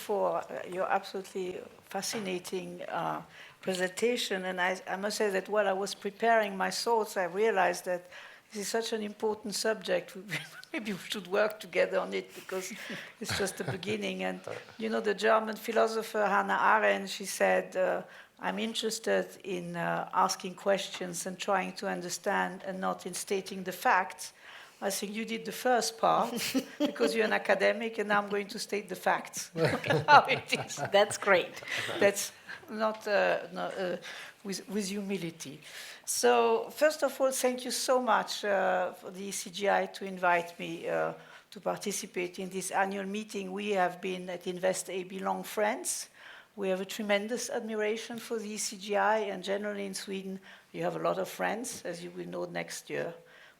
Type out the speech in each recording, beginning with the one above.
for your absolutely fascinating presentation. And I must say that while I was preparing my thoughts, I realized that this is such an important subject. Maybe we should work together on it because it's just the beginning. And you know, the German philosopher Hannah Arendt, she said, I'm interested in asking questions and trying to understand and not in stating the facts. I think you did the first part because you're an academic, and I'm going to state the facts. How it is. That's great. That's not with humility. So first of all, thank you so much for the ECGI to invite me to participate in this annual meeting. We have been at Invest AB long friends. We have a tremendous admiration for the ECGI, and generally in Sweden, you have a lot of friends, as you will know next year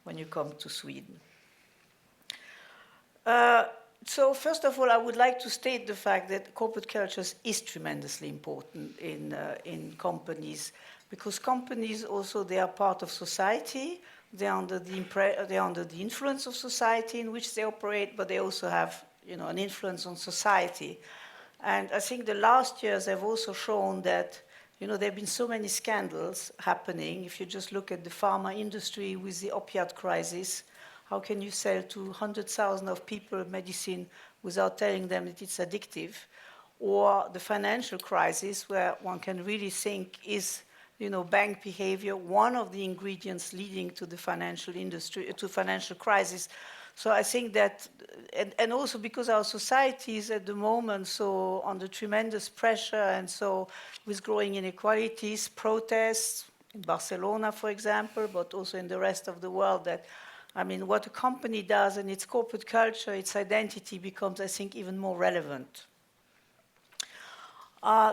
when you come to Sweden. So first of all, I would like to state the fact that corporate culture is tremendously important in companies, because companies also, they are part of society. They're under the influence of society in which they operate, but they also have, you know, an influence on society. And I think the last years have also shown that, you know, there have been so many scandals happening. If you just look at the pharma industry with the opiate crisis, how can you sell to 100,000 of people medicine without telling them that it's addictive? Or the financial crisis, where one can really think, is, you know, bank behavior one of the ingredients leading to the financial industry, to financial crisis? So I think that, and also because our society is at the moment so under tremendous pressure, and so with growing inequalities, protests in Barcelona, for example, but also in the rest of the world, that, I mean, what a company does and its corporate culture, its identity becomes, I think, even more relevant.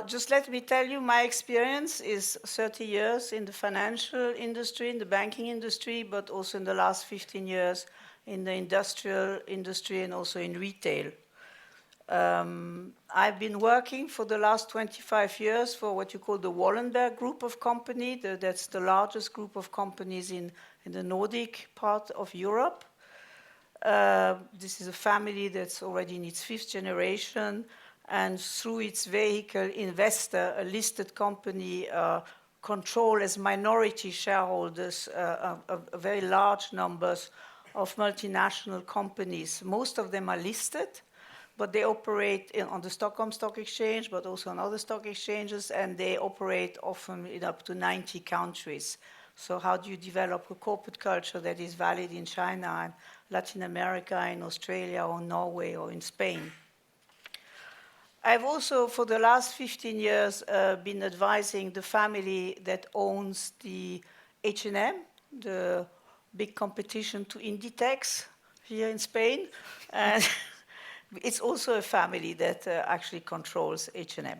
Just let me tell you, my experience is 30 years in the financial industry, in the banking industry, but also in the last 15 years in the industrial industry and also in retail. I've been working for the last 25 years for what you call the Wallenberg group of company. That's the largest group of companies in the Nordic part of Europe. This is a family that's already in its 5th generation, and through its vehicle Investor, a listed company, control as minority shareholders a very large numbers of multinational companies. Most of them are listed, but they operate on the Stockholm Stock Exchange, but also on other stock exchanges, and they operate often in up to 90 countries. So how do you develop a corporate culture that is valid in China and Latin America, in Australia, or Norway, or in Spain? I've also, for the last 15 years, been advising the family that owns the H&M, the big competition to Inditex here in Spain. And it's also a family that actually controls H&M.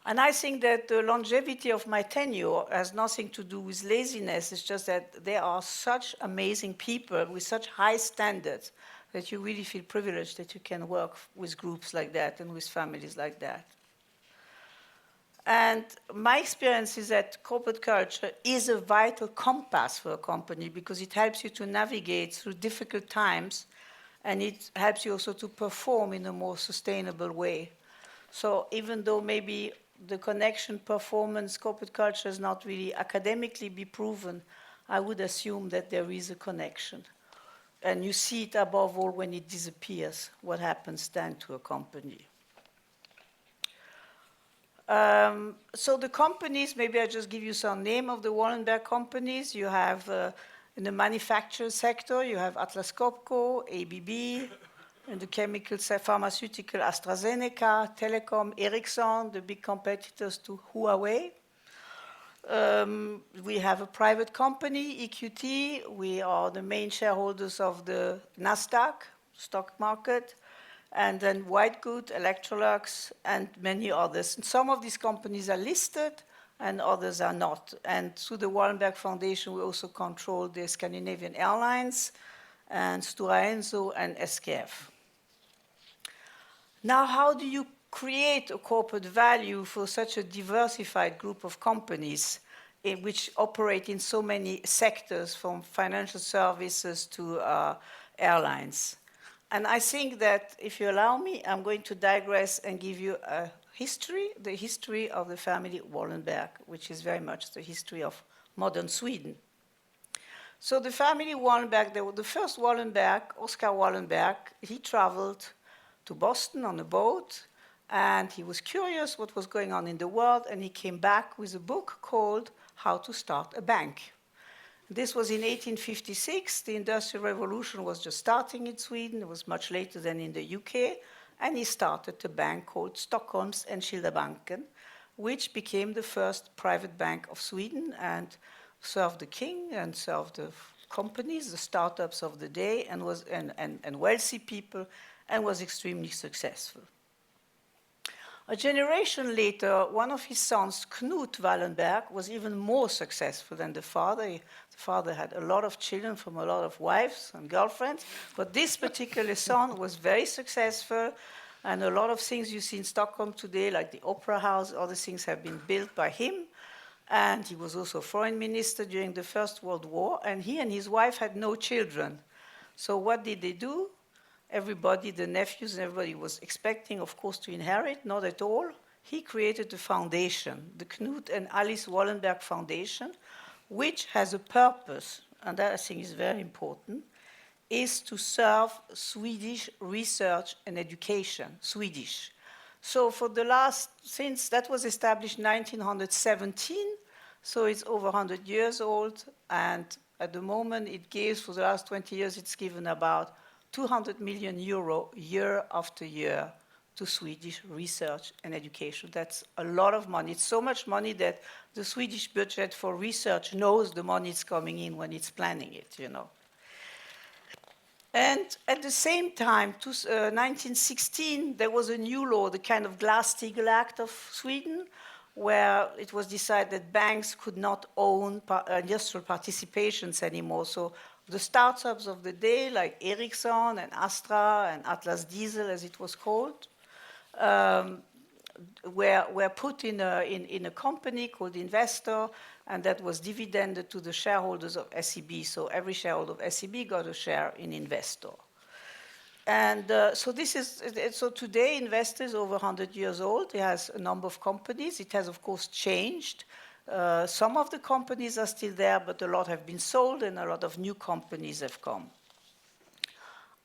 And I think that the longevity of my tenure has nothing to do with laziness. It's just that there are such amazing people with such high standards that you really feel privileged that you can work with groups like that and with families like that. And my experience is that corporate culture is a vital compass for a company, because it helps you to navigate through difficult times, and it helps you also to perform in a more sustainable way. So even though maybe the connection, performance, corporate culture is not really academically be proven, I would assume that there is a connection. And you see it above all when it disappears, what happens then to a company. So the companies, maybe I just give you some name of the Wallenberg companies. You have, in the manufacturer sector, you have Atlas Copco, ABB, and the chemical, pharmaceutical, AstraZeneca, Telecom, Ericsson, the big competitors to Huawei. We have a private company, EQT. We are the main shareholders of the Nasdaq stock market. And then Whitegood, Electrolux, and many others. And some of these companies are listed, and others are not. And through the Wallenberg Foundation, we also control the Scandinavian Airlines, and Stora Enso, and SKF. Now, how do you create a corporate value for such a diversified group of companies which operate in so many sectors, from financial services to airlines? And I think that, if you allow me, I'm going to digress and give you a history, the history of the family Wallenberg, which is very much the history of modern Sweden. So the family Wallenberg, the first Wallenberg, Oscar Wallenberg, he traveled to Boston on a boat, and he was curious what was going on in the world, and he came back with a book called How to Start a Bank. This was in 1856. The Industrial Revolution was just starting in Sweden. It was much later than in the UK. And he started a bank called Stockholms Enskilda Banken, which became the first private bank of Sweden and served the king and served the companies, the startups of the day, and wealthy people, and was extremely successful. A generation later, one of his sons, Knut Wallenberg, was even more successful than the father. The father had a lot of children from a lot of wives and girlfriends, but this particular son was very successful, and a lot of things you see in Stockholm today, like the Opera House, other things have been built by him. And he was also foreign minister during the First World War, and he and his wife had no children. So what did they do? Everybody, the nephews and everybody was expecting, of course, to inherit, not at all. He created a foundation, the Knut and Alice Wallenberg Foundation, which has a purpose, and that I think is very important, is to serve Swedish research and education, Swedish. So for the since that was established in 1917, so it's over 100 years old, and at the moment it gives, for the last 20 years, it's given about 200 million euro year after year to Swedish research and education. That's a lot of money. It's so much money that the Swedish budget for research knows the money is coming in when it's planning it, you know. And at the same time, 1916, there was a new law, the kind of Glass-Steagall Act of Sweden, where it was decided that banks could not own industrial participations anymore. So the startups of the day, like Ericsson and Astra and Atlas Diesel, as it was called, were put in a company called Investor, and that was dividended to the shareholders of SEB. So every shareholder of SEB got a share in Investor. And so today, Investor is over 100 years old. It has a number of companies. It has, of course, changed. Some of the companies are still there, but a lot have been sold, and a lot of new companies have come.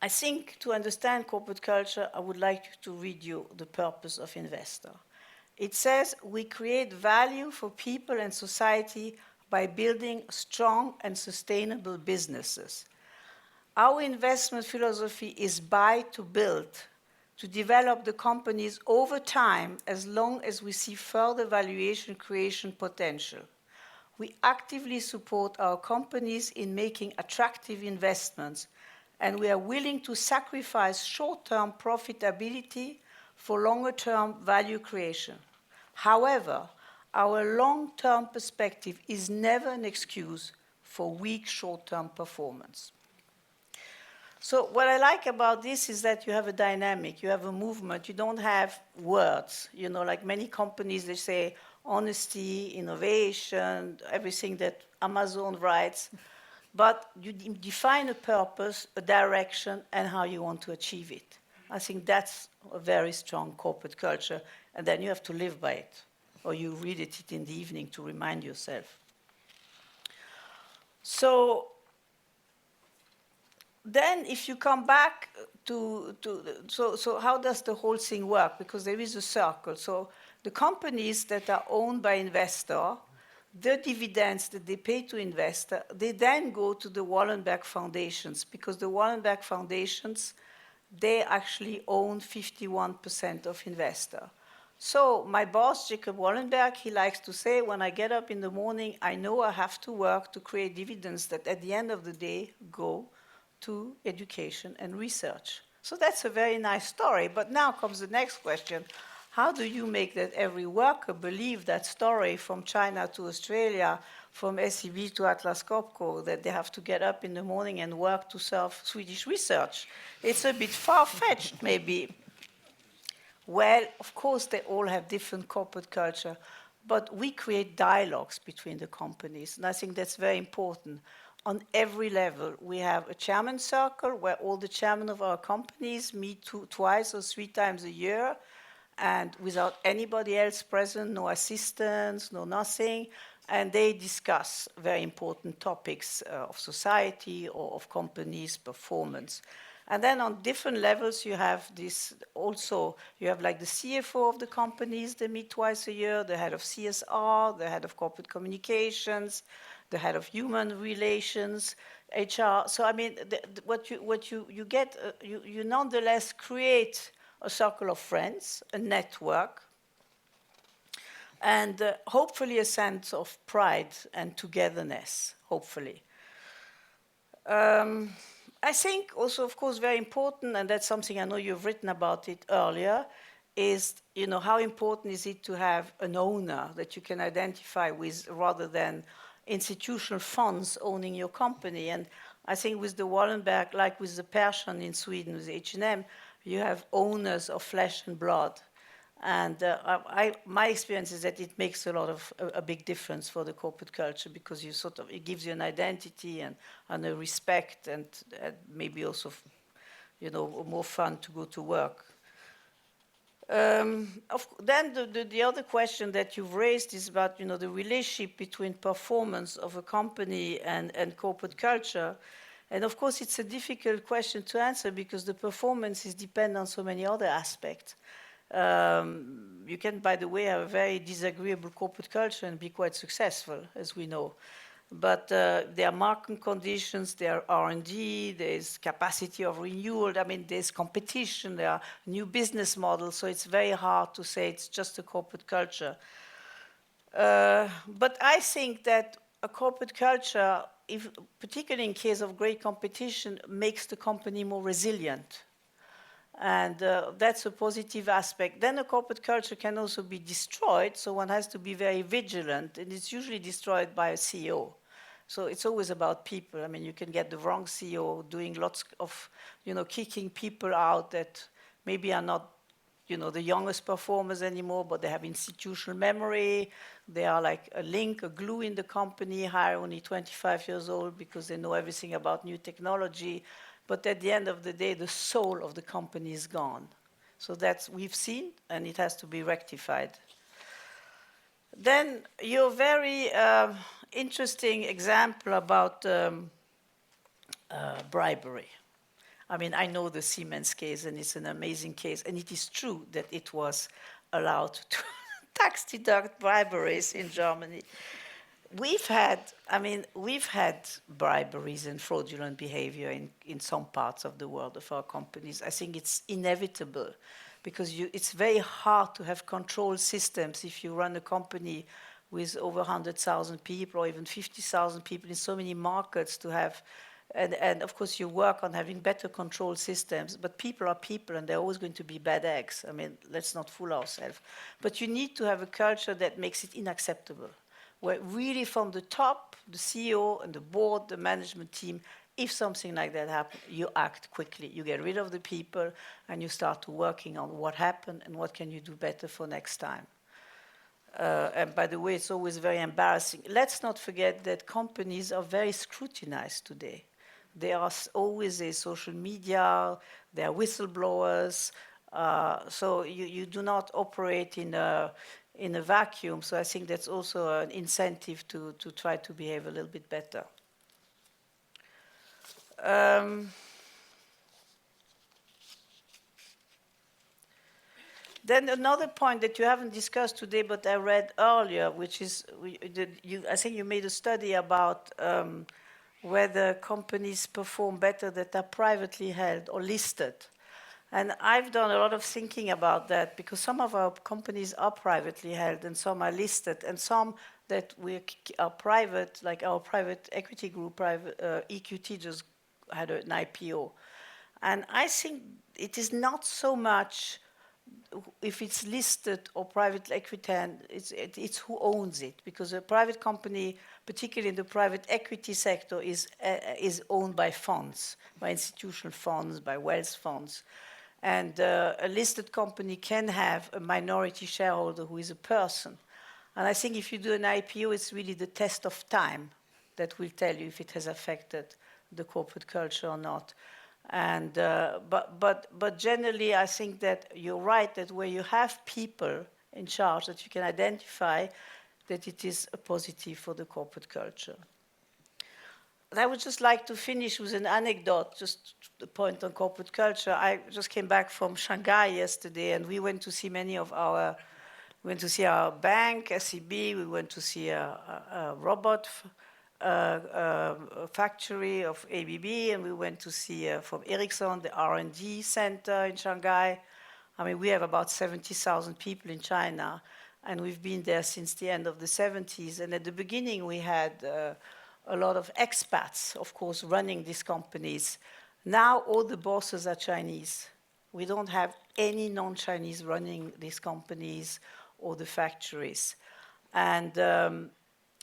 I think to understand corporate culture, I would like to read you the purpose of Investor. It says, we create value for people and society by building strong and sustainable businesses. Our investment philosophy is buy to build, to develop the companies over time as long as we see further valuation creation potential. We actively support our companies in making attractive investments, and we are willing to sacrifice short-term profitability for longer-term value creation. However, our long-term perspective is never an excuse for weak short-term performance. So what I like about this is that you have a dynamic, you have a movement, you don't have words. You know, like many companies, they say honesty, innovation, everything that Amazon writes. But you define a purpose, a direction, and how you want to achieve it. I think that's a very strong corporate culture, and then you have to live by it, or you read it in the evening to remind yourself. So then if you come back so how does the whole thing work? Because there is a circle. So the companies that are owned by Investor, the dividends that they pay to Investor, they then go to the Wallenberg Foundations, because the Wallenberg Foundations, they actually own 51% of Investor. So my boss, Jacob Wallenberg, he likes to say, when I get up in the morning, I know I have to work to create dividends that at the end of the day go to education and research. So that's a very nice story. But now comes the next question. How do you make that every worker believe that story from China to Australia, from SEB to Atlas Copco, that they have to get up in the morning and work to serve Swedish research? It's a bit far-fetched, maybe. Well, of course, they all have different corporate culture, but we create dialogues between the companies, and I think that's very important. on every level. We have a chairman circle where all the chairmen of our companies meet twice or 3 times a year, and without anybody else present, no assistants, no nothing, and they discuss very important topics of society or of companies' performance. And then on different levels, you have this also, you have like the CFO of the companies, they meet twice a year, the head of CSR, the head of corporate communications, the head of human relations, HR. So I mean, what you get, you nonetheless create a circle of friends, a network, and hopefully a sense of pride and togetherness, hopefully. I think also, of course, very important, and that's something I know you've written about it earlier, is, you know, how important is it to have an owner that you can identify with rather than institutional funds owning your company. And I think with the Wallenberg, like with the Persson in Sweden, with H&M, you have owners of flesh and blood. And my experience is that it makes a big difference for the corporate culture, because it gives you an identity and a respect, and maybe also, you know, more fun to go to work. Then the other question that you've raised is about, you know, the relationship between performance of a company and corporate culture. And of course, it's a difficult question to answer because the performance is dependent on so many other aspects. You can, by the way, have a very disagreeable corporate culture and be quite successful, as we know. But there are market conditions, there are R&D, there's capacity of renewal, I mean, there's competition, there are new business models, so it's very hard to say it's just a corporate culture. But I think that a corporate culture, particularly in case of great competition, makes the company more resilient. And that's a positive aspect. Then a corporate culture can also be destroyed, so one has to be very vigilant, and it's usually destroyed by a CEO. So it's always about people. I mean, you can get the wrong CEO doing lots of, you know, kicking people out that maybe are not, you know, the youngest performers anymore, but they have institutional memory. They are like a link, a glue in the company, hire only 25 years old because they know everything about new technology. But at the end of the day, the soul of the company is gone. So that's we've seen, and it has to be rectified. Then your very interesting example about bribery. I mean, I know the Siemens case, and it's an amazing case, and it is true that it was allowed to tax deduct briberies in Germany. We've had briberies and fraudulent behavior in some parts of the world of our companies. I think it's inevitable because it's very hard to have control systems if you run a company with over 100,000 people or even 50,000 people in so many markets to have, and of course you work on having better control systems, but people are people and they're always going to be bad eggs. I mean, let's not fool ourselves. But you need to have a culture that makes it unacceptable, where really from the top, the CEO and the board, the management team, if something like that happens, you act quickly. You get rid of the people and you start working on what happened and what can you do better for next time. And by the way, it's always very embarrassing. Let's not forget that companies are very scrutinized today. There are always a social media, there are whistleblowers, so you do not operate in a vacuum. So I think that's also an incentive to try to behave a little bit better. Then another point that you haven't discussed today, but I read earlier, which is, I think you made a study about whether companies perform better that are privately held or listed. And I've done a lot of thinking about that because some of our companies are privately held and some are listed, and some that are private, like our private equity group, EQT just had an IPO. And I think it is not so much if it's listed or private equity, it's who owns it, because a private company, particularly in the private equity sector, is owned by funds, by institutional funds, by wealth funds. And a listed company can have a minority shareholder who is a person. And I think if you do an IPO, it's really the test of time. that will tell you if it has affected the corporate culture or not. And but generally, I think that you're right that where you have people in charge that you can identify, that it is a positive for the corporate culture. And I would just like to finish with an anecdote, just the point on corporate culture. I just came back from Shanghai yesterday, and we went to see we went to see our bank, SEB, we went to see a robot factory of ABB, and we went to see from Ericsson, the R&D center in Shanghai. I mean, we have about 70,000 people in China, and we've been there since the end of the 70s. And at the beginning, we had a lot of expats, of course, running these companies. Now all the bosses are Chinese. We don't have any non-Chinese running these companies or the factories. And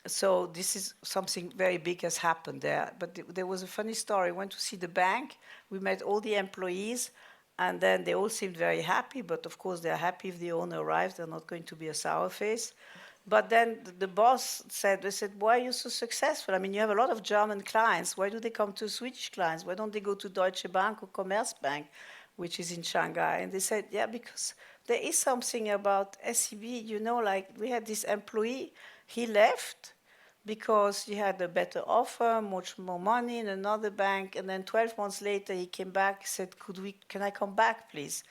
so this is something very big has happened there. But there was a funny story. I went to see the bank. We met all the employees, and then they all seemed very happy. But of course, they're happy if the owner arrives. They're not going to be a sour face. But then the boss said, why are you so successful? I mean, you have a lot of German clients. Why do they come to Swedish clients? Why don't they go to Deutsche Bank or Commerzbank, which is in Shanghai? And they said, yeah, because there is something about SEB, you know, like we had this employee, he left because he had a better offer, much more money in another bank, and then 12 months later he came back, he said, can I come back, please?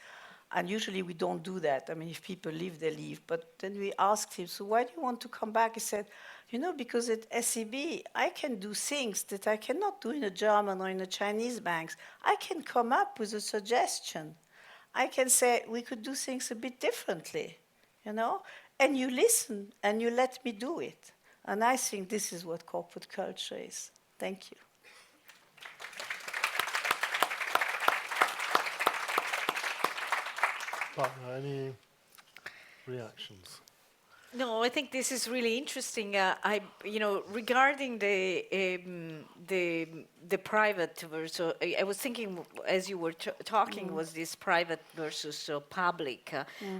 And usually we don't do that. I mean, if people leave, they leave. But then we asked him, so why do you want to come back? He said, you know, because at SEB, I can do things that I cannot do in a German or in a Chinese banks. I can come up with a suggestion. I can say, we could do things a bit differently, you know? And you listen, and you let me do it. And I think this is what corporate culture is. Thank you. Any reactions? No, I think this is really interesting. Regarding the private versus, I was thinking as you were talking, was this private versus public.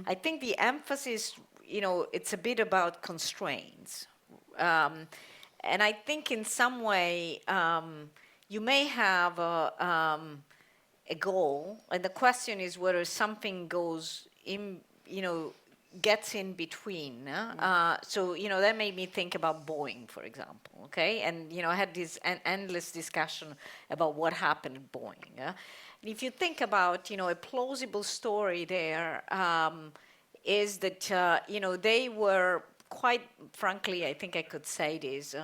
I think the emphasis, it's a bit about constraints, and I think in some way you may have a goal, and the question is whether something goes in, gets in between. So, that made me think about Boeing, for example, okay? And, I had this endless discussion about what happened at Boeing. And if you think about, a plausible story there is that, they were quite frankly, I think I could say this,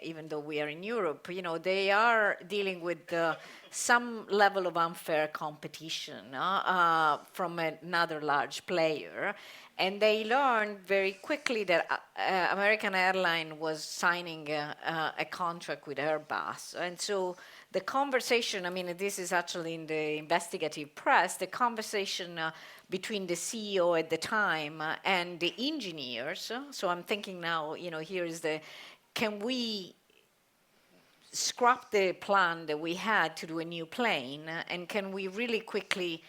even though we are in Europe, they are dealing with some level of unfair competition from another large player. And they learned very quickly that American Airlines was signing a contract with Airbus. And so the conversation, this is actually in the investigative press, the conversation between the CEO at the time and the engineers. So I'm thinking now, here is can we scrap the plan that we had to do a new plane, and can we really quickly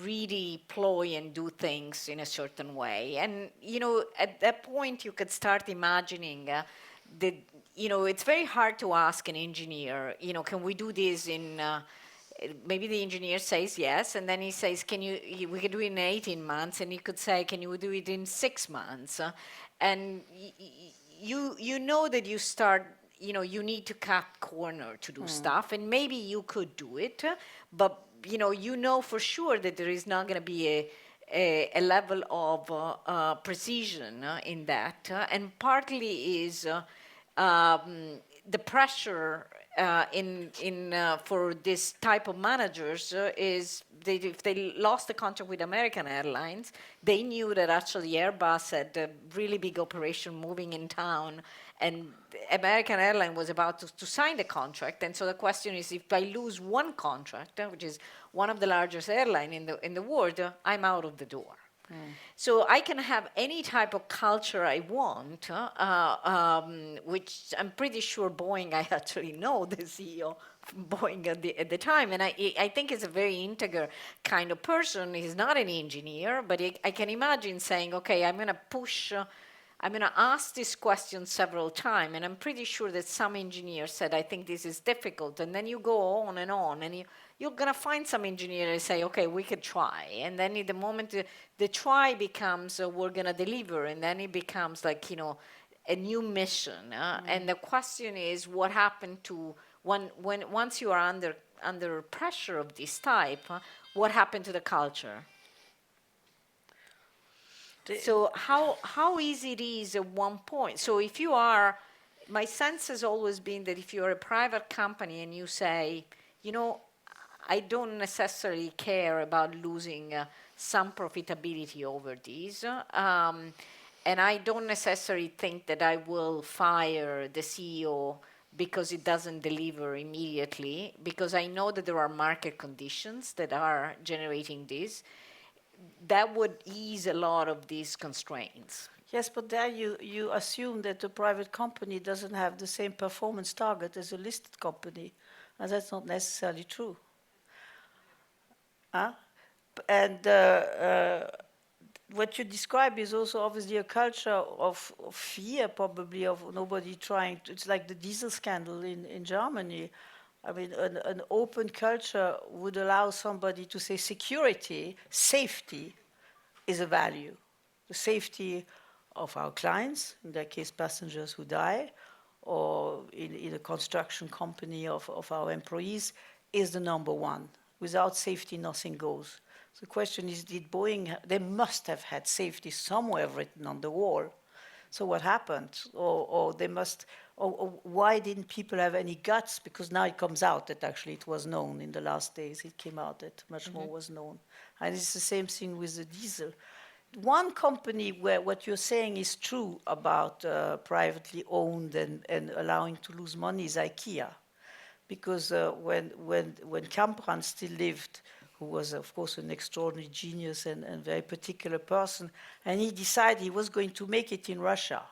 redeploy and do things in a certain way? And, at that point, you could start imagining it's very hard to ask an engineer, can we do this in, maybe the engineer says yes, and then he says, we can do it in 18 months, and he could say, can you do it in 6 months? And you know that you start, you need to cut corner to do stuff, and maybe you could do it, but you know for sure that there is not going to be a level of precision in that, and partly is the pressure for this type of managers is if they lost the contract with American Airlines, they knew that actually Airbus had a really big operation moving in town, and American Airlines was about to sign the contract. And so the question is, if I lose one contract, which is one of the largest airlines in the world, I'm out of the door. So I can have any type of culture I want, which I'm pretty sure Boeing, I actually know the CEO from Boeing at the time, and I think he's a very integral kind of person. He's not an engineer, but I can imagine saying, okay, I'm going to push, I'm going to ask this question several times, and I'm pretty sure that some engineer said, I think this is difficult, and then you go on, and you're going to find some engineer and say, okay, we could try, and then in the moment the try becomes, we're going to deliver, and then it becomes like, a new mission, and the question is, what happened to, once you are under pressure of this type, what happened to the culture? So how easy it is at one point. So if you are, my sense has always been that if you're a private company and you say, I don't necessarily care about losing some profitability over these, and I don't necessarily think that I will fire the CEO because it doesn't deliver immediately, because I know that there are market conditions that are generating this. That would ease a lot of these constraints. Yes, but there you assume that the private company doesn't have the same performance target as a listed company, and that's not necessarily true. And what you describe is also obviously a culture of fear, probably, of nobody trying to, it's like the diesel scandal in Germany. I mean, an open culture would allow somebody to say security, safety is a value. The safety of our clients, in that case passengers who die, or in a construction company of our employees, is the number one. Without safety, nothing goes. So the question is, did Boeing, they must have had safety somewhere written on the wall. So what happened? Or they must, or why didn't people have any guts? Because now it comes out that actually it was known in the last days. It came out that much more was known. And it's the same thing with the diesel. One company where what you're saying is true about privately owned and allowing to lose money is Ikea. Because when Kamprad still lived, who was, of course, an extraordinary genius and very particular person, and he decided he was going to make it in Russia,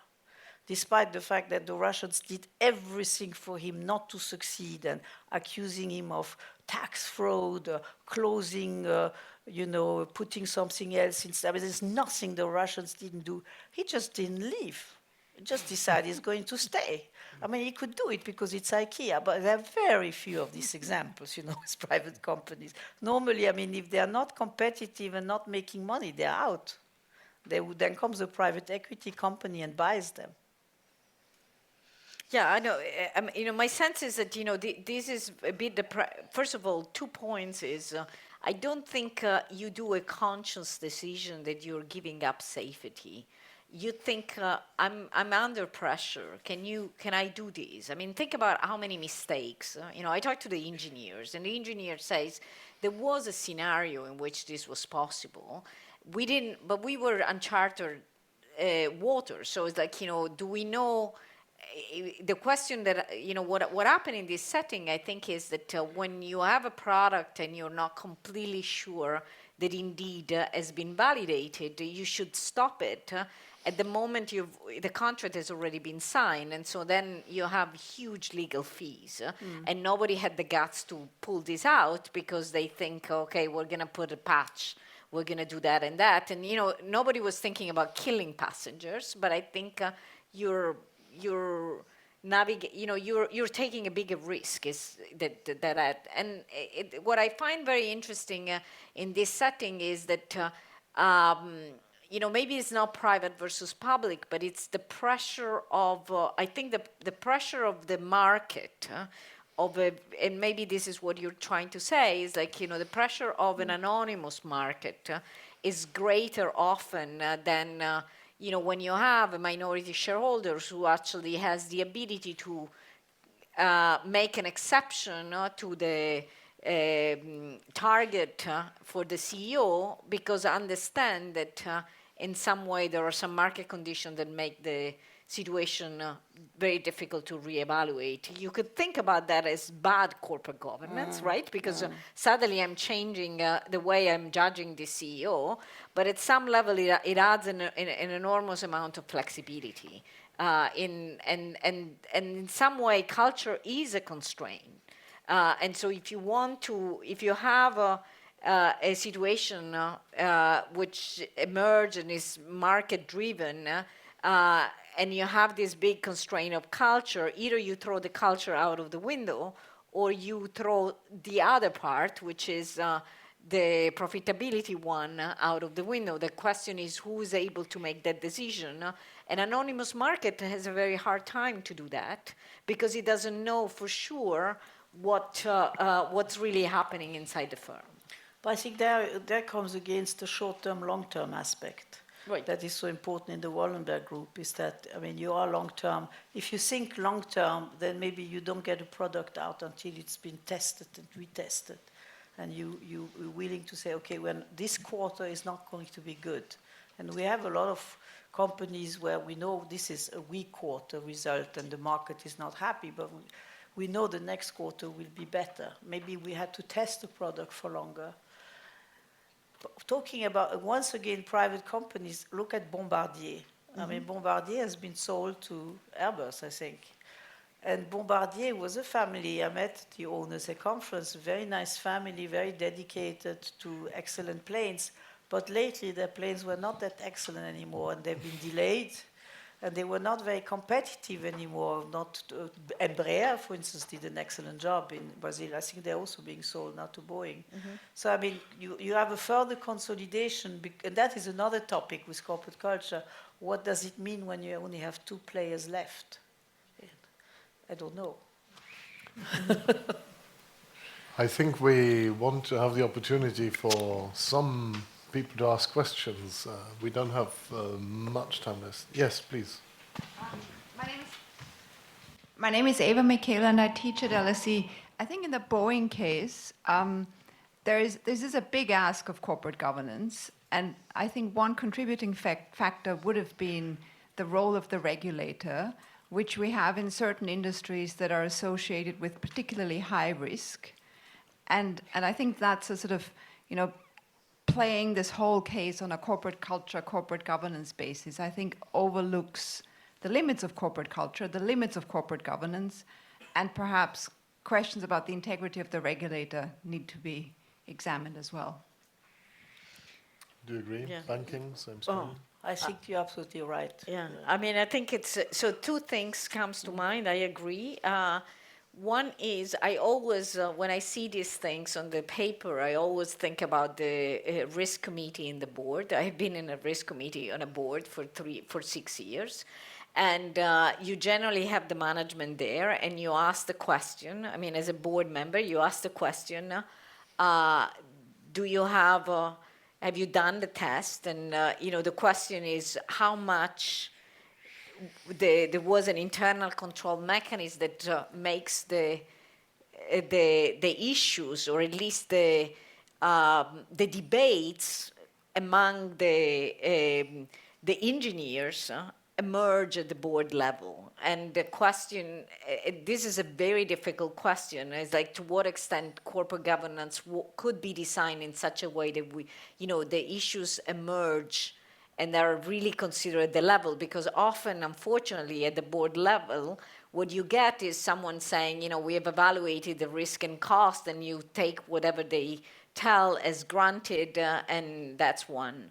despite the fact that the Russians did everything for him not to succeed and accusing him of tax fraud, closing, putting something else instead. I mean, there's nothing the Russians didn't do. He just didn't leave. He just decided he's going to stay. I mean, he could do it because it's IKEA, but there are very few of these examples, as private companies. Normally, I mean, if they are not competitive and not making money, they're out. Then comes a private equity company and buys them. Yeah, I know. My sense is that this is a bit. First of all, 2 points is I don't think you do a conscious decision that you're giving up safety. You think I'm under pressure. Can I do this? I mean, think about how many mistakes. I talked to the engineers, and the engineer says there was a scenario in which this was possible. We didn't, but we were uncharted waters. So it's like, do we know? The question that, what happened in this setting, I think, is that when you have a product and you're not completely sure that indeed has been validated, you should stop it. At the moment the contract has already been signed, and so then you have huge legal fees, and nobody had the guts to pull this out because they think, okay, we're going to put a patch, we're going to do that and that, and nobody was thinking about killing passengers, but I think you're taking a bigger risk. Is that and what I find very interesting in this setting is that. Maybe it's not private versus public, but it's the pressure of, I think the pressure of the market, and maybe this is what you're trying to say, is like, the pressure of an anonymous market is greater often than, when you have a minority shareholders who actually has the ability to make an exception to the target for the CEO, because I understand that in some way there are some market conditions that make the situation very difficult to reevaluate. You could think about that as bad corporate governance, right? Because suddenly I'm changing the way I'm judging the CEO, but at some level it adds an enormous amount of flexibility. And in some way culture is a constraint. And so if you have a situation which emerges and is market driven, and you have this big constraint of culture, either you throw the culture out of the window or you throw the other part, which is the profitability one, out of the window. The question is who is able to make that decision. An anonymous market has a very hard time to do that because it doesn't know for sure what's really happening inside the firm. But I think that comes against the short-term, long-term aspect. Right. That is so important in the Wallenberg group, is that, I mean, you are long-term. If you think long-term, then maybe you don't get a product out until it's been tested and retested. And you're willing to say, okay, when this quarter is not going to be good. And we have a lot of companies where we know this is a weak quarter result and the market is not happy, but we know the next quarter will be better. Maybe we had to test the product for longer. Talking about, once again, private companies, look at Bombardier. I mean, Bombardier has been sold to Airbus, I think. And Bombardier was a family. I met the owners at conference, a very nice family, very dedicated to excellent planes. But lately, their planes were not that excellent anymore, and they've been delayed. And they were not very competitive anymore. Embraer, for instance, did an excellent job in Brazil. I think they're also being sold now to Boeing. So, I mean, you have a further consolidation, and that is another topic with corporate culture. What does it mean when you only have two players left? I don't know. I think we want to have the opportunity for some people to ask questions. We don't have much time left. Yes, please. My name is Eva Michaela, and I teach at LSE. I think in the Boeing case, this is a big ask of corporate governance, and I think one contributing factor would have been the role of the regulator, which we have in certain industries that are associated with particularly high risk. And I think that's a sort of, playing this whole case on a corporate culture, corporate governance basis, I think overlooks the limits of corporate culture, the limits of corporate governance, and perhaps questions about the integrity of the regulator need to be examined as well. Do you agree? Yeah. Banking, same story. I think you're absolutely right. Yeah, I mean, I think it's, so two things comes to mind, I agree. One is, I always, when I see these things on the paper, I always think about the risk committee in the board. I've been in a risk committee on a board for 6 years. And you generally have the management there, and you ask the question, I mean, as a board member, you ask the question, do you have you done the test? And, the question is how much there was an internal control mechanism that makes the issues, or at least the debates among the engineers emerge at the board level. And the question, this is a very difficult question, is like, to what extent corporate governance could be designed in such a way that the issues emerge and are really considered at the level, because often, unfortunately, at the board level, what you get is someone saying, we have evaluated the risk and cost, and you take whatever they tell as granted, and that's one.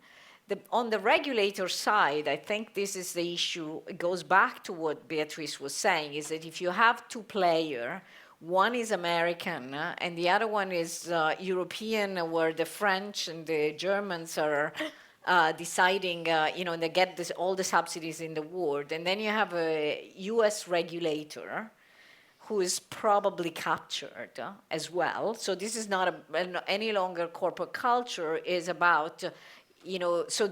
On the regulator side, I think this is the issue. It goes back to what Beatrice was saying, is that if you have two players, one is American, and the other one is European, where the French and the Germans are deciding, and they get all the subsidies in the world. And then you have a US regulator who is probably captured as well. So this is not any longer corporate culture, is about, so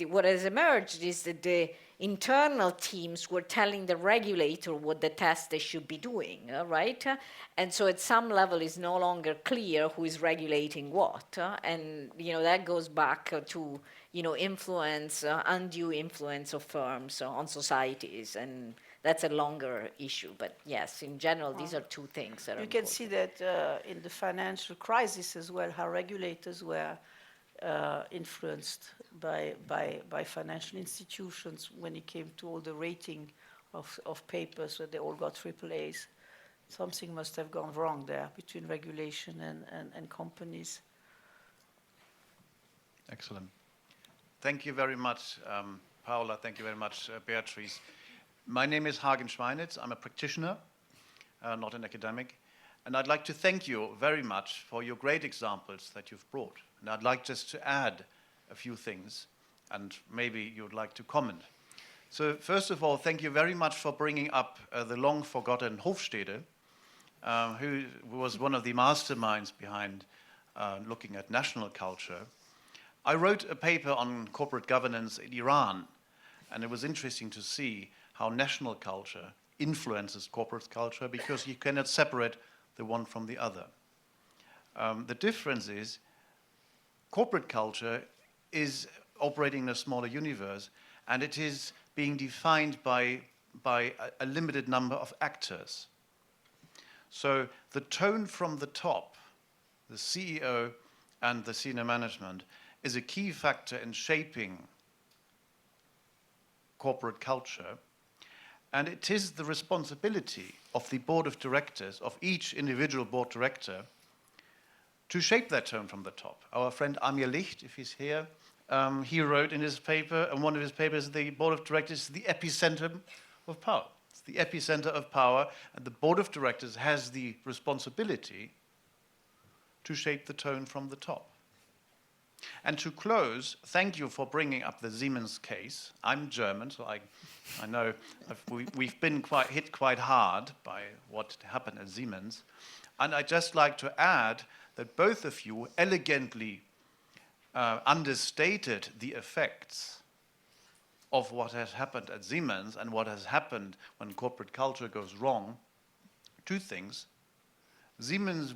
what has emerged is that the internal teams were telling the regulator what the test they should be doing, right? And so at some level it's no longer clear who is regulating what. And, that goes back to, influence, undue influence of firms on societies. And that's a longer issue. But yes, in general, these are two things that are important. You can see that in the financial crisis as well, how regulators were influenced by financial institutions when it came to all the rating of papers, where they all got AAAs. Something must have gone wrong there between regulation and companies. Excellent. Thank you very much Paula. Thank you very much, Beatrice. My name is Hagen Schweinitz. I'm a practitioner, not an academic. And I'd like to thank you very much for your great examples that you've brought. And I'd like just to add a few things, and maybe you'd like to comment. So first of all, thank you very much for bringing up the long-forgotten Hofstede, who was one of the masterminds behind looking at national culture. I wrote a paper on corporate governance in Iran, and it was interesting to see how national culture influences corporate culture, because you cannot separate the one from the other. The difference is corporate culture is operating in a smaller universe, and it is being defined by a limited number of actors. So the tone from the top, the CEO and the senior management, is a key factor in shaping corporate culture. And it is the responsibility of the board of directors, of each individual board director, to shape that tone from the top. Our friend Amir Licht, if he's here, he wrote in his paper, and one of his papers, the board of directors is the epicenter of power. It's the epicenter of power, and the board of directors has the responsibility to shape the tone from the top. And to close, thank you for bringing up the Siemens case. I'm German, so I know we've been hit quite hard by what happened at Siemens. And I'd just like to add that both of you elegantly understated the effects of what has happened at Siemens and what has happened when corporate culture goes wrong. Two things. Siemens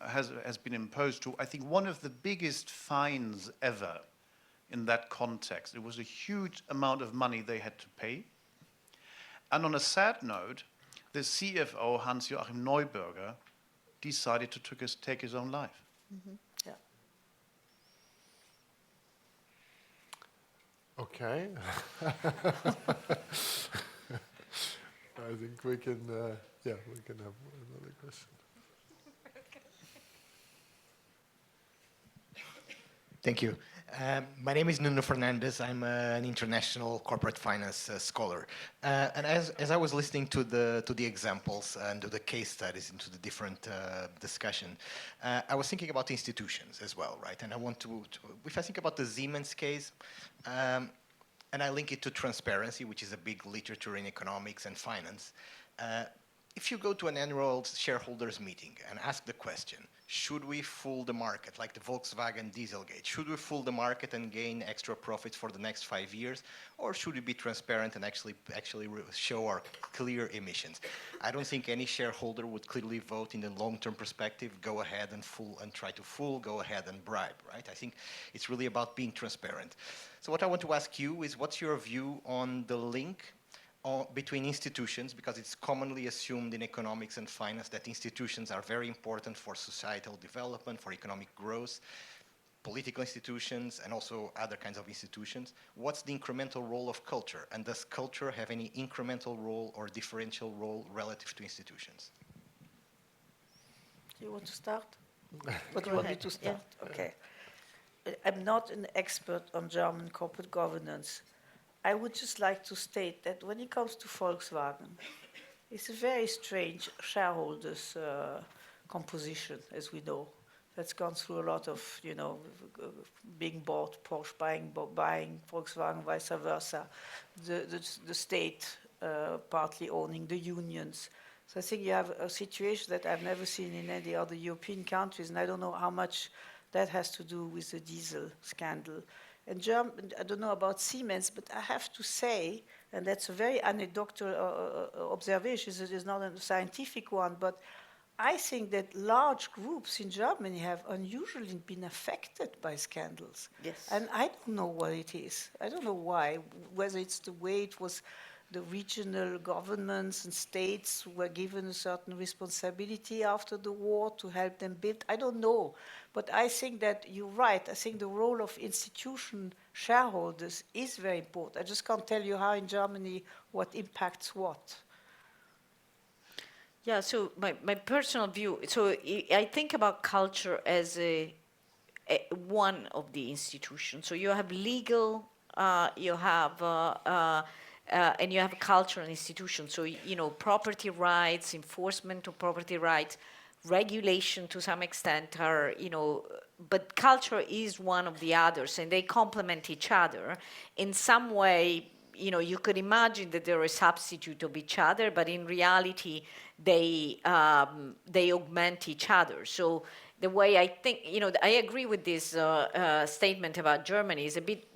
has been imposed to, I think, one of the biggest fines ever in that context. It was a huge amount of money they had to pay. And on a sad note, the CFO, Hans-Joachim Neuberger, decided to take his own life. Mm-hmm. Yeah. Okay. I think we can have another question. Thank you. My name is Nuno Fernandes. I'm an international corporate finance scholar. And as I was listening to the examples and to the case studies and to the different discussion, I was thinking about institutions as well, right? And I want to if I think about the Siemens case, and I link it to transparency, which is a big literature in economics and finance. If you go to an annual shareholders meeting and ask the question, should we fool the market, like the Volkswagen Dieselgate? Should we fool the market and gain extra profits for the next 5 years? Or should we be transparent and actually show our clear emissions? I don't think any shareholder would clearly vote in the long-term perspective, go ahead and fool and try to fool, go ahead and bribe, right? I think it's really about being transparent. So what I want to ask you is, what's your view on the link between institutions, because it's commonly assumed in economics and finance that institutions are very important for societal development, for economic growth, political institutions, and also other kinds of institutions. What's the incremental role of culture? And does culture have any incremental role or differential role relative to institutions? Do you want to start? What do you want me to start? Yeah. Okay. I'm not an expert on German corporate governance. I would just like to state that when it comes to Volkswagen, it's a very strange shareholders composition, as we know. That's gone through a lot of, being bought, Porsche buying Volkswagen, vice versa. The state partly owning the unions. So I think you have a situation that I've never seen in any other European countries, and I don't know how much that has to do with the diesel scandal. And I don't know about Siemens, but I have to say, and that's a very anecdotal observation, it is not a scientific one, but I think that large groups in Germany have unusually been affected by scandals. Yes. And I don't know what it is. I don't know why, whether it's the way it was the regional governments and states were given a certain responsibility after the war to help them build. I don't know. But I think that you're right. I think the role of institution shareholders is very important. I just can't tell you how in Germany what impacts what. Yeah, so my personal view, so I think about culture as one of the institutions. So you have legal you have and you have a cultural institution. So, property rights, enforcement of property rights, regulation to some extent are, but culture is one of the others, and they complement each other. In some way, you could imagine that they're a substitute of each other, but in reality, they augment each other. So the way I think, I agree with this statement about Germany is a bit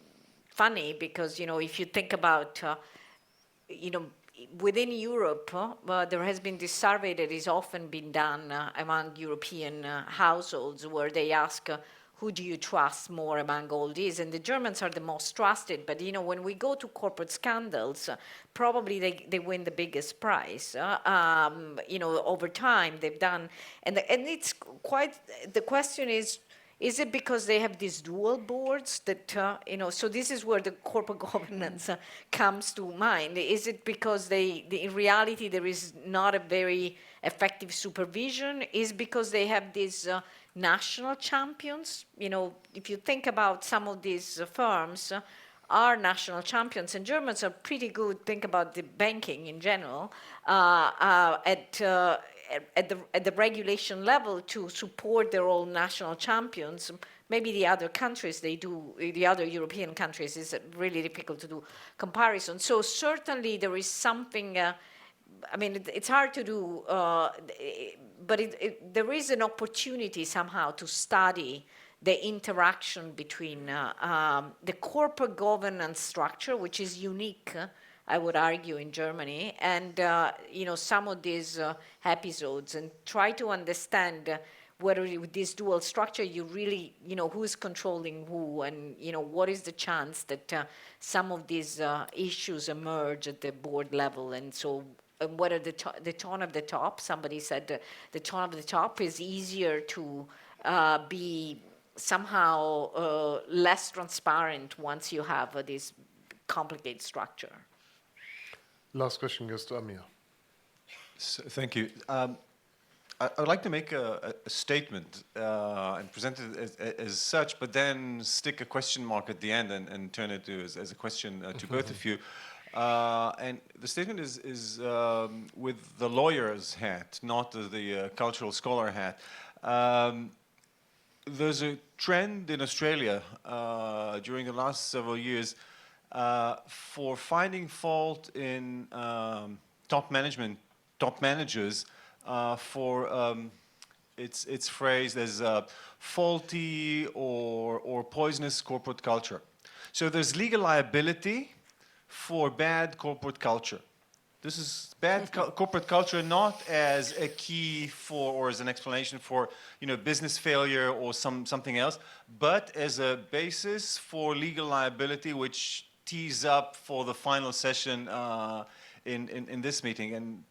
funny because, if you think about, within Europe, there has been this survey that has often been done among European households where they ask, who do you trust more among all these? And the Germans are the most trusted, but when we go to corporate scandals, probably they win the biggest prize. Over time they've done, and it's quite, the question is it because they have these dual boards that, so this is where the corporate governance comes to mind. Is it because in reality there is not a very effective supervision? Is because they have these national champions? If you think about some of these firms are national champions, and Germans are pretty good, think about the banking in general, at the regulation level to support their own national champions. Maybe the other countries, the other European countries, is really difficult to do comparison. So certainly there is something, it's hard to do, but there is an opportunity somehow to study the interaction between the corporate governance structure, which is unique, I would argue, in Germany, and some of these episodes, and try to understand whether with this dual structure you really, who is controlling who, and what is the chance that some of these issues emerge at the board level, and so whether the tone of the top, somebody said the tone of the top is easier to be somehow less transparent once you have this complicated structure. Last question goes to Amir. So, thank you. I'd like to make a statement and present it as such, but then stick a question mark at the end and turn it as a question to both of you. And the statement is with the lawyer's hat, not the cultural scholar hat. There's a trend in Australia during the last several years for finding fault in top managers for it's phrased as faulty or poisonous corporate culture. So there's legal liability for bad corporate culture. This is bad corporate culture not as a key for or as an explanation for business failure or something else, but as a basis for legal liability, which tees up for the final session in this meeting. And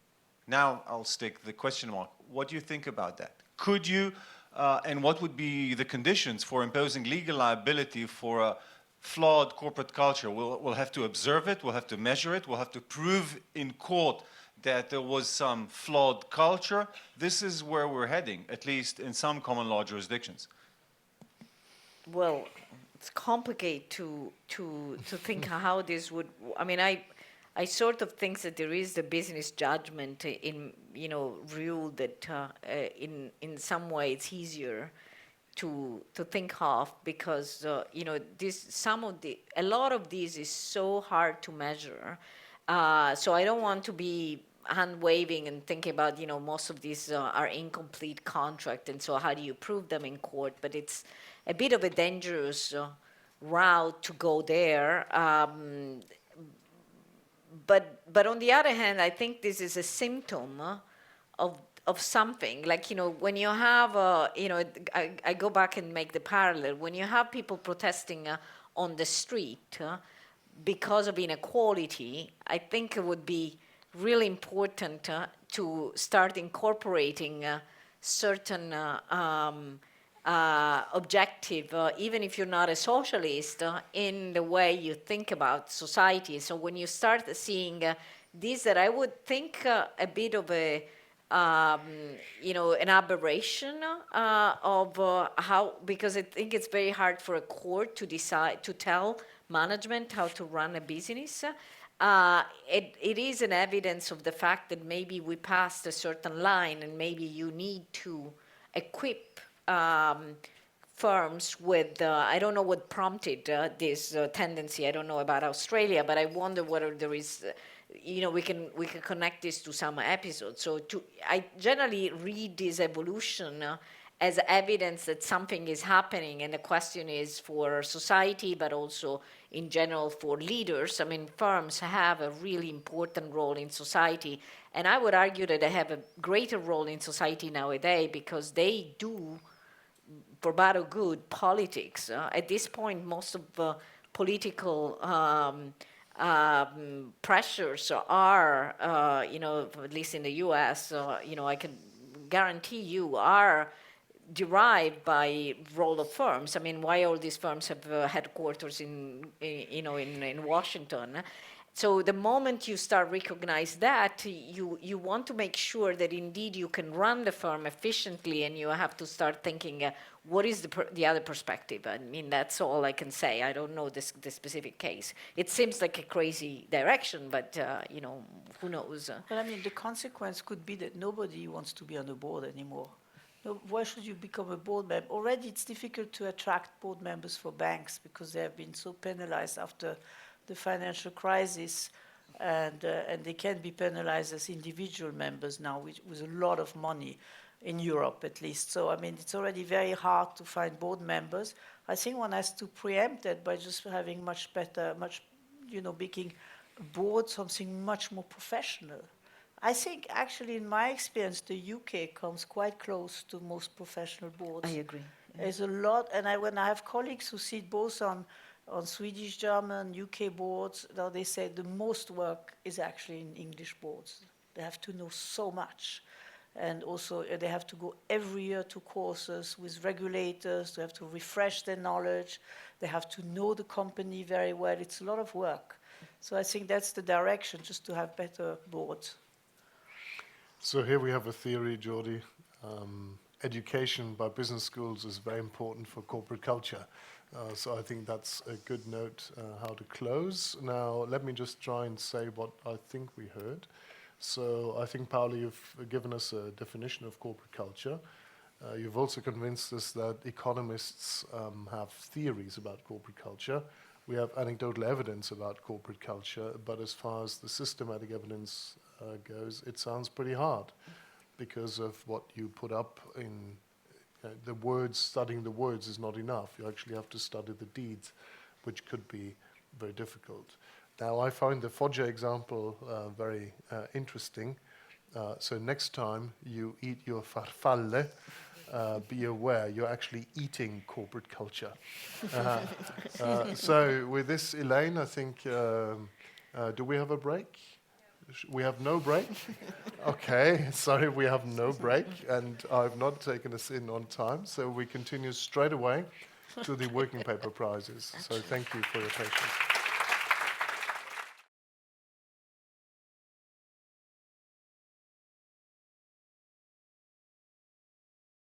now I'll stick the question mark. What do you think about that? Could you, and what would be the conditions for imposing legal liability for a flawed corporate culture? We'll have to observe it, we'll have to measure it, we'll have to prove in court that there was some flawed culture. This is where we're heading, at least in some common law jurisdictions. Well, it's complicated to think how this would. I sort of think that there is the business judgment in rule that in some way it's easier to think of because a lot of this is so hard to measure. So I don't want to be hand waving and thinking about most of these are incomplete contract, and so how do you prove them in court? But it's a bit of a dangerous route to go there. But on the other hand, I think this is a symptom of something. Like, when you have, I go back and make the parallel. When you have people protesting on the street because of inequality, I think it would be really important to start incorporating certain objective, even if you're not a socialist, in the way you think about society. So when you start seeing this, that I would think a bit of a, an aberration of how, because I think it's very hard for a court to decide, to tell management, how to run a business. It is an evidence of the fact that maybe we passed a certain line and maybe you need to equip firms with, I don't know what prompted this tendency. I don't know about Australia, but I wonder whether there is, we can connect this to some episodes. So I generally read this evolution as evidence that something is happening, and the question is for society, but also in general for leaders. I mean, firms have a really important role in society, and I would argue that they have a greater role in society nowadays because they do, for bad or good, politics. At this point, most of the political pressures are, at least in the U.S., I can guarantee you, are derived by role of firms. I mean, why all these firms have headquarters in Washington? So the moment you start recognize that, you want to make sure that indeed you can run the firm efficiently, and you have to start thinking, what is the other perspective? I mean, that's all I can say. I don't know this specific case. It seems like a crazy direction, but who knows? But I mean, the consequence could be that nobody wants to be on the board anymore. No, why should you become a board member? Already it's difficult to attract board members for banks because they have been so penalized after the financial crisis, and they can be penalized as individual members now with a lot of money in Europe at least. So, I mean, it's already very hard to find board members. I think one has to preempt that by just having making a board something much more professional. I think actually in my experience, the UK comes quite close to most professional boards. I agree. Yeah. There's a lot, and when I have colleagues who sit both on Swedish, German, UK boards, now they say the most work is actually in English boards. They have to know so much. And also they have to go every year to courses with regulators. They have to refresh their knowledge. They have to know the company very well. It's a lot of work. So I think that's the direction, just to have better boards. So here we have a theory, Jordi. Education by business schools is very important for corporate culture. So I think that's a good note how to close. Now, let me just try and say what I think we heard. So I think, Paolo, you've given us a definition of corporate culture. You've also convinced us that economists have theories about corporate culture. We have anecdotal evidence about corporate culture, but as far as the systematic evidence goes, it sounds pretty hard because of what you put up in the words. Studying the words is not enough. You actually have to study the deeds, which could be very difficult. Now, I find the Foggia example very interesting. So next time you eat your farfalle, be aware you're actually eating corporate culture. So with this, Elaine, I think, do we have a break? We have no break? Okay, sorry, we have no break, and I've not taken us in on time, so we continue straight away to the working paper prizes. So thank you for your patience.